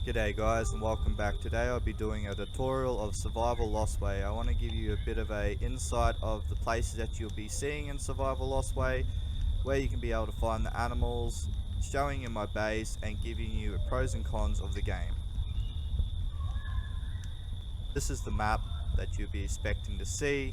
G'day guys and welcome back. Today I'll be doing a tutorial of Survival Lost Way. I want to give you a bit of a insight of the places that you'll be seeing in Survival Lost Way, where you can be able to find the animals, showing you my base and giving you pros and cons of the game. This is the map that you'll be expecting to see.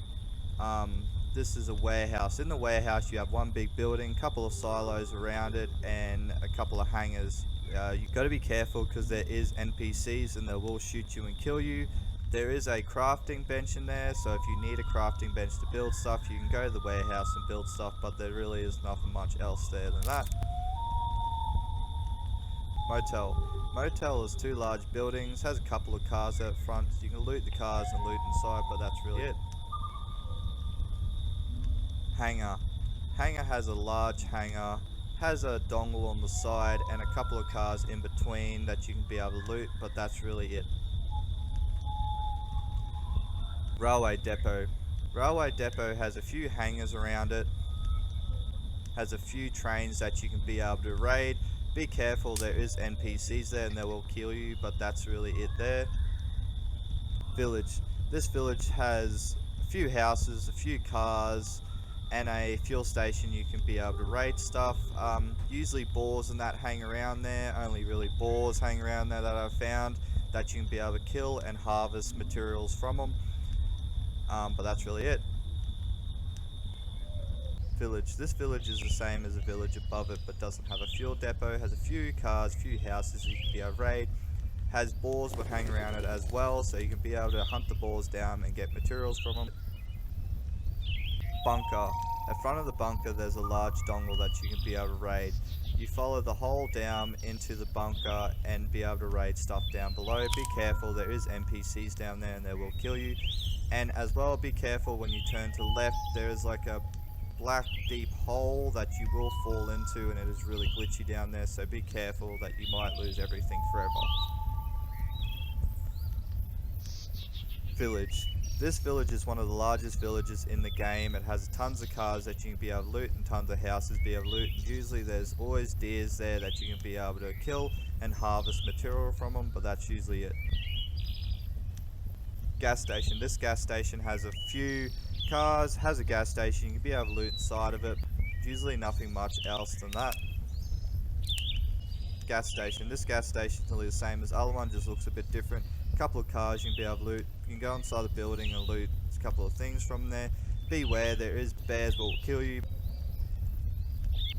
This is a warehouse. In the warehouse you have one big building, couple of silos around it and a couple of hangars. You've got to be careful because there is NPCs and they will shoot you and kill you. There is a crafting bench in there, so if you need a crafting bench to build stuff you can go to the warehouse and build stuff, but there really is nothing much else there than that. Motel is two large buildings, has a couple of cars out front. You can loot the cars and loot inside, but that's really it. Hangar has a large hangar, has a dongle on the side and a couple of cars in between that you can be able to loot, but that's really it. Railway depot has a few hangars around it, has a few trains that you can be able to raid. Be careful, there is NPCs there and they will kill you, but that's really it there. This village has a few houses, a few cars and a fuel station you can be able to raid stuff. Usually boars and that hang around there, only really boars hang around there that I've found that you can be able to kill and harvest materials from them. But that's really it. This village is the same as a village above it but doesn't have a fuel depot, has a few cars, few houses you can be able to raid, has boars but hang around it as well, so you can be able to hunt the boars down and get materials from them. Bunker. At front of the bunker there's a large dongle that you can be able to raid. You follow the hole down into the bunker and be able to raid stuff down below. Be careful, there is NPCs down there and they will kill you. And as well, be careful when you turn to the left, there is like a black deep hole that you will fall into and it is really glitchy down there, so be careful that you might lose everything forever. This village is one of the largest villages in the game. It has tons of cars that you can be able to loot and tons of houses be able to loot. And usually there's always deers there that you can be able to kill and harvest material from them, but that's usually it. Gas station. This gas station has a few cars, has a gas station, you can be able to loot inside of it. Usually nothing much else than that. Gas station. This gas station is nearly the same as the other one, just looks a bit different. A couple of cars you can be able to loot. You can go inside the building and loot a couple of things from there. Beware, there is bears that will kill you.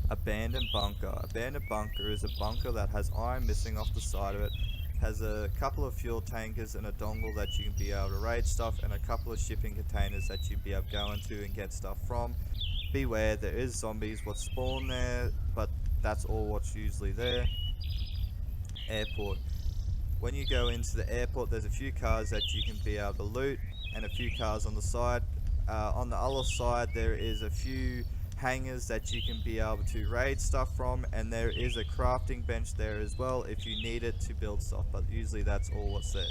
Abandoned bunker. Abandoned bunker is a bunker that has iron missing off the side of it. Has a couple of fuel tankers and a dongle that you can be able to raid stuff and a couple of shipping containers that you can be able to go into and get stuff from. Beware, there is zombies what spawn there, but that's all what's usually there. Airport. When you go into the airport there's a few cars that you can be able to loot and a few cars on the side. On the other side there is a few hangars that you can be able to raid stuff from, and there is a crafting bench there as well if you need it to build stuff, but usually that's all what's there.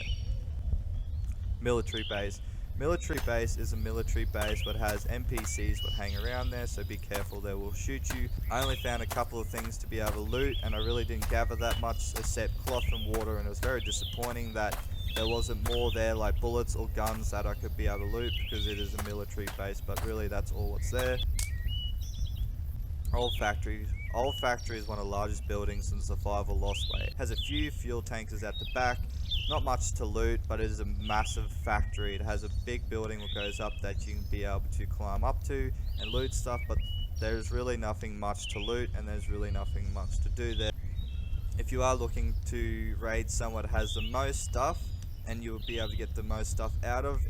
Military base. Military base is a military base but has NPCs that hang around there, so be careful, they will shoot you. I only found a couple of things to be able to loot and I really didn't gather that much except cloth and water, and it was very disappointing that there wasn't more there like bullets or guns that I could be able to loot because it is a military base, but really that's all what's there. Old factory. Old factory is one of the largest buildings in Survival Lost Way. It has a few fuel tankers at the back. Not much to loot, but it is a massive factory. It has a big building that goes up that you can be able to climb up to and loot stuff, but there's really nothing much to loot and there's really nothing much to do there. If you are looking to raid someone that has the most stuff and you'll be able to get the most stuff out of,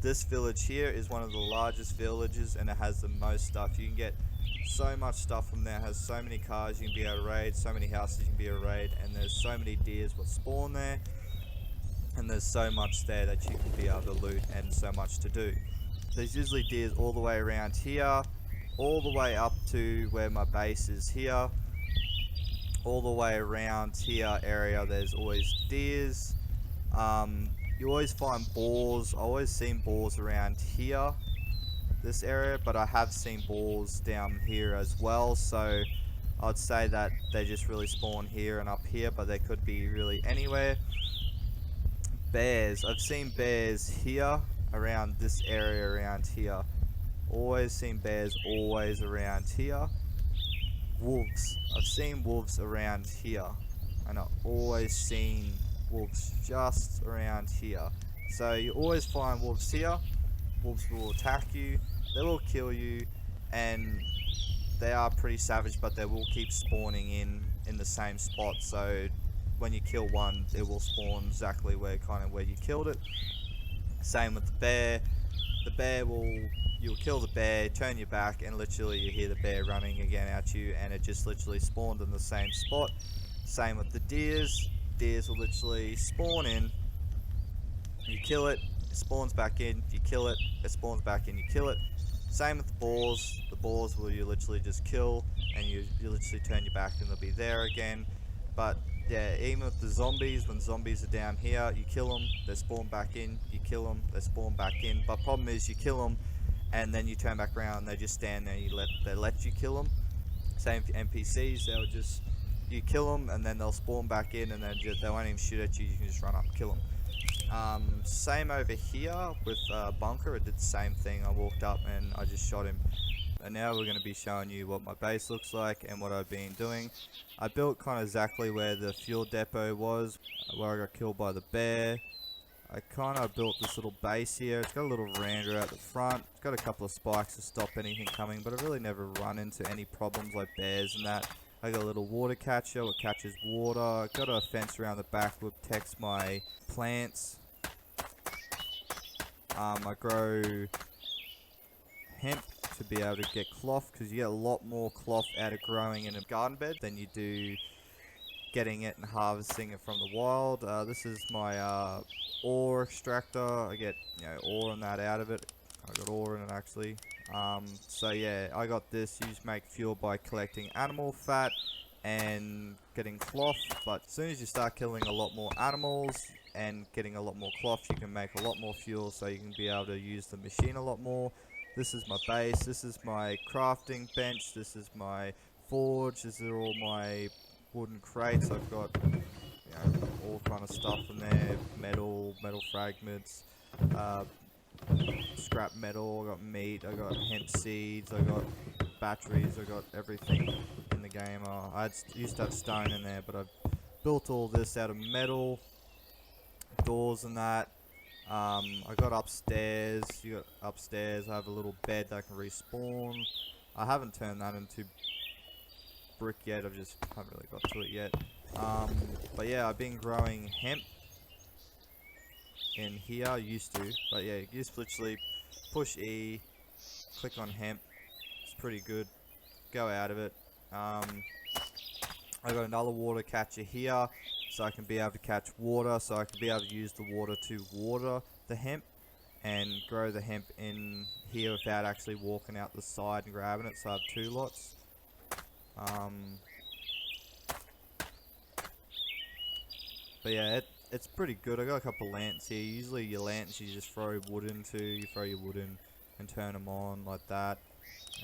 this village here is one of the largest villages and it has the most stuff. You can get so much stuff from there. It has so many cars you can be able to raid, so many houses you can be able to raid, and there's so many deers what spawn there, and there's so much there that you can be able to loot and so much to do. There's usually deers all the way around here, all the way up to where my base is here, all the way around here area there's always deers. You always find boars. I always seen boars around here, this area, but I have seen boars down here as well, so I'd say that they just really spawn here and up here, but they could be really anywhere. Bears. I've seen bears here, around this area around here. Always seen bears always around here. Wolves. I've seen wolves around here. And I've always seen wolves just around here. So you always find wolves here. Wolves will attack you. They will kill you. And they are pretty savage, but they will keep spawning in the same spot. So when you kill one, it will spawn exactly where you killed it. Same with the bear. The bear you'll kill the bear, turn your back, and literally you hear the bear running again at you, and it just literally spawned in the same spot. Same with the deers. Deers will literally spawn in, you kill it, it spawns back in, you kill it, it spawns back in, you kill it. Same with the boars. The boars will you literally just kill, and you literally turn your back and they'll be there again. But yeah, even with the zombies, when zombies are down here, you kill them, they spawn back in, you kill them, they spawn back in. But problem is you kill them, and then you turn back around and they just stand there, they let you kill them. Same for NPCs, you kill them and then they'll spawn back in, and they won't even shoot at you, you can just run up and kill them. Same over here with Bunker. It did the same thing. I walked up and I just shot him. And now we're going to be showing you what my base looks like and what I've been doing. I built kind of exactly where the fuel depot was, where I got killed by the bear. I kind of built this little base here. It's got a little veranda out the front. It's got a couple of spikes to stop anything coming, but I've really never run into any problems like bears and that. I got a little water catcher which catches water. I got a fence around the back which protects my plants. I grow hemp to be able to get cloth, because you get a lot more cloth out of growing in a garden bed than you do getting it and harvesting it from the wild. This is my ore extractor. I get ore and that out of it. I got ore in it actually. So yeah, I got this. You just make fuel by collecting animal fat and getting cloth, but as soon as you start killing a lot more animals and getting a lot more cloth, you can make a lot more fuel, so you can be able to use the machine a lot more. This is my base, this is my crafting bench, this is my forge, these are all my wooden crates. I've got all kind of stuff in there, metal fragments, scrap metal, I got meat, I got hemp seeds, I got batteries, I got everything in the game. I used to have stone in there, but I've built all this out of metal, doors and that. I got upstairs, I have a little bed that can respawn. I haven't turned that into brick yet, I haven't really got to it yet. But yeah, I've been growing hemp in here. I used to, but yeah, you just literally push E, click on hemp. It's pretty good. Go out of it. I got another water catcher here, so I can be able to catch water, so I can be able to use the water to water the hemp and grow the hemp in here without actually walking out the side and grabbing it. So I have 2 lots. But yeah, it's pretty good. I got a couple of lanterns here. Usually your lanterns you just throw wood into. You throw your wood in and turn them on like that.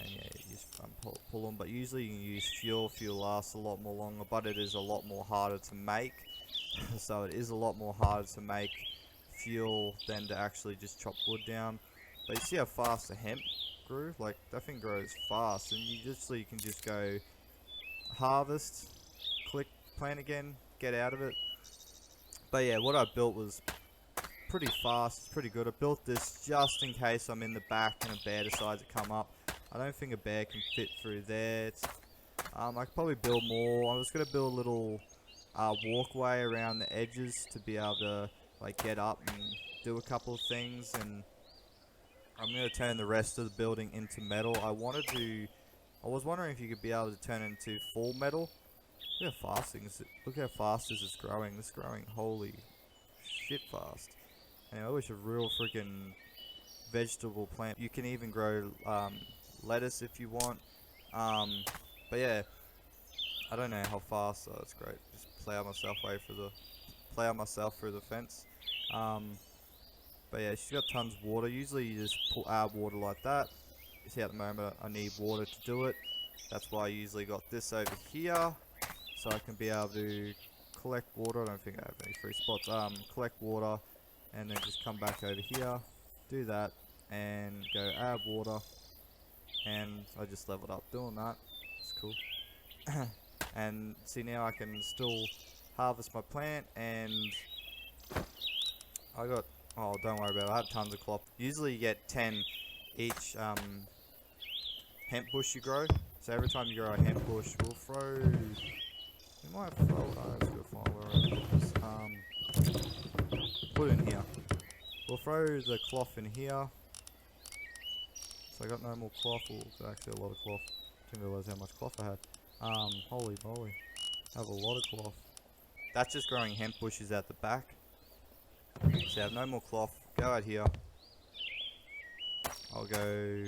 And yeah, you just pull them. But usually you can use fuel. Fuel lasts a lot more longer, but it is a lot more harder to make. So it is a lot more harder to make fuel than to actually just chop wood down. But you see how fast the hemp grew? Like, that thing grows fast. And you can just go harvest, click, plant again, get out of it. But yeah, what I built was pretty fast, pretty good. I built this just in case I'm in the back and a bear decides to come up. I don't think a bear can fit through there. I could probably build more. I was going to build a little walkway around the edges to be able to like get up and do a couple of things. And I'm going to turn the rest of the building into metal. I was wondering if you could be able to turn it into full metal. Look how fast this is growing. This is growing holy shit fast. Anyway, I wish a real freaking vegetable plant. You can even grow lettuce if you want. But yeah, I don't know how fast. So it's great. Just plow myself through the fence. But yeah, she's got tons of water. Usually you just add water like that. You see at the moment I need water to do it. That's why I usually got this over here, so I can be able to collect water. I don't think I have any free spots. Collect water, and then just come back over here, do that, and go add water, and I just leveled up doing that. It's cool. And see, now I can still harvest my plant, and I got, oh, don't worry about it, I had tons of cloth. Usually you get 10 each hemp bush you grow. So every time you grow a hemp bush, we'll throw, we might throw, let's go find where I put this, put it in here. We'll throw the cloth in here. So I got no more cloth, actually a lot of cloth. Didn't realise how much cloth I had. Holy moly, I have a lot of cloth. That's just growing hemp bushes at the back. So I have no more cloth. Go out here. I'll go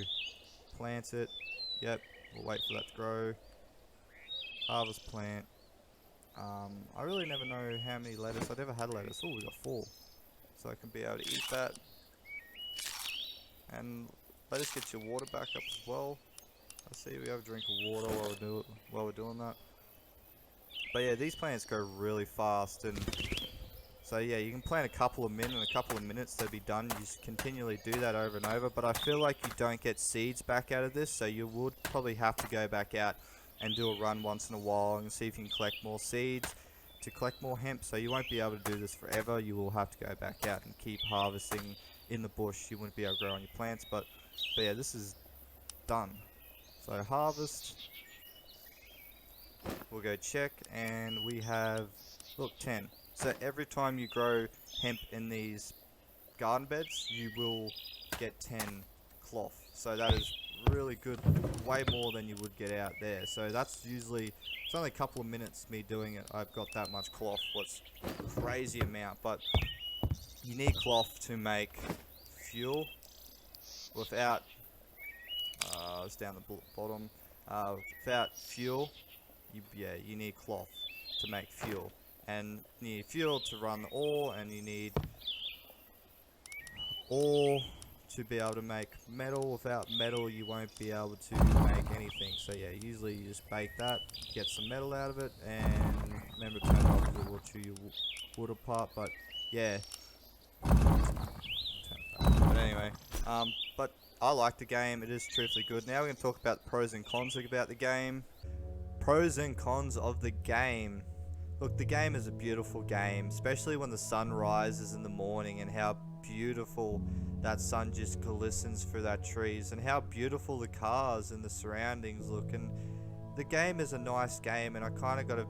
plant it. Yep, we'll wait for that to grow. Harvest plant. I really never know how many lettuce. I never had lettuce. Oh, we got 4. So I can be able to eat that. And let us get your water back up as well. I see we have a drink of water while we're doing that. But yeah, these plants grow really fast, and so yeah, you can plant a couple of min in a couple of minutes they'll be done. You just continually do that over and over, but I feel like you don't get seeds back out of this, so you would probably have to go back out and do a run once in a while and see if you can collect more seeds to collect more hemp. So you won't be able to do this forever. You will have to go back out and keep harvesting in the bush. You wouldn't be able to grow on your plants, but yeah, this is done. So harvest, we'll go check, and we have, look, 10. So every time you grow hemp in these garden beds, you will get 10 cloth. So that is really good, way more than you would get out there. So that's usually, it's only a couple of minutes me doing it, I've got that much cloth. What's crazy amount, but you need cloth to make fuel. Without, it's down the bottom, without fuel, you need cloth to make fuel. And you need fuel to run the ore, and you need ore to be able to make metal. Without metal, you won't be able to make anything. So yeah, usually you just bake that, get some metal out of it, and remember to turn off the water, chew your wood apart. But yeah, but anyway, but I like the game. It is truthfully good. Now we're going to talk about the pros and cons about the game. Pros and cons of the game. Look, the game is a beautiful game, especially when the sun rises in the morning, and how beautiful that sun just glistens through that trees, and how beautiful the cars and the surroundings look. And the game is a nice game, and I kind of got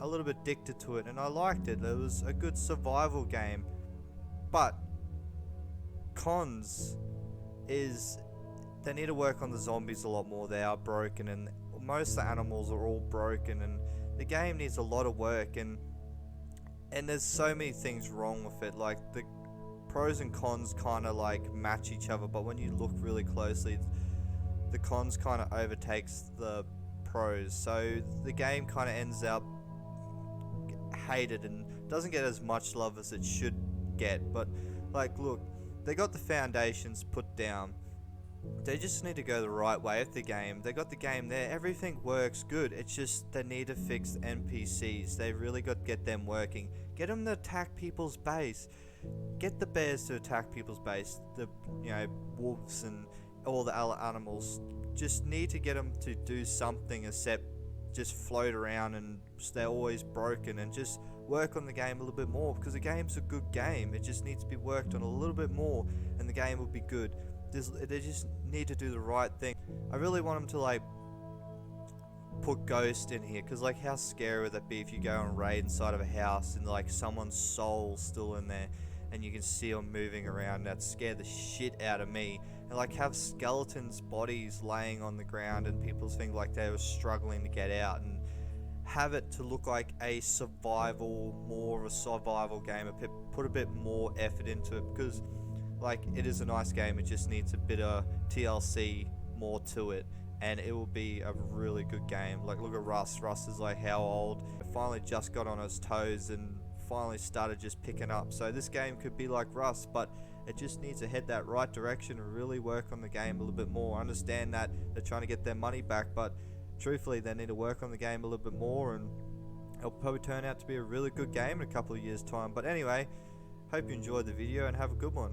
a little bit addicted to it, and I liked it. It was a good survival game. But cons is they need to work on the zombies a lot more. They are broken, and most of the animals are all broken, and the game needs a lot of work, and there's so many things wrong with it. Like, the pros and cons kind of like match each other, but when you look really closely, the cons kind of overtakes the pros, so the game kind of ends up hated and doesn't get as much love as it should get. But like, look, they got the foundations put down. They just need to go the right way with the game. They got the game there, everything works good. It's just they need to fix the NPCs. They really got to get them working. Get them to attack people's base. Get the bears to attack people's base. The wolves and all the other animals. Just need to get them to do something except just float around, and they're always broken. And just work on the game a little bit more, because the game's a good game. It just needs to be worked on a little bit more, and the game will be good. They just need to do the right thing. I really want them to like put ghost in here, because like, how scary would that be if you go and raid inside of a house and like someone's soul's still in there and you can see them moving around? That scared the shit out of me. And like, have skeletons bodies laying on the ground and people think like they were struggling to get out, and have it to look like a more of a survival game. Put a bit more effort into it, because like, it is a nice game. It just needs a bit of TLC more to it, and it will be a really good game. Like, look at Russ. Russ is like how old? Finally just got on his toes and finally started just picking up. So this game could be like Russ, but it just needs to head that right direction and really work on the game a little bit more. I understand that they're trying to get their money back, but truthfully, they need to work on the game a little bit more, and it'll probably turn out to be a really good game in a couple of years' time. But anyway, hope you enjoyed the video and have a good one.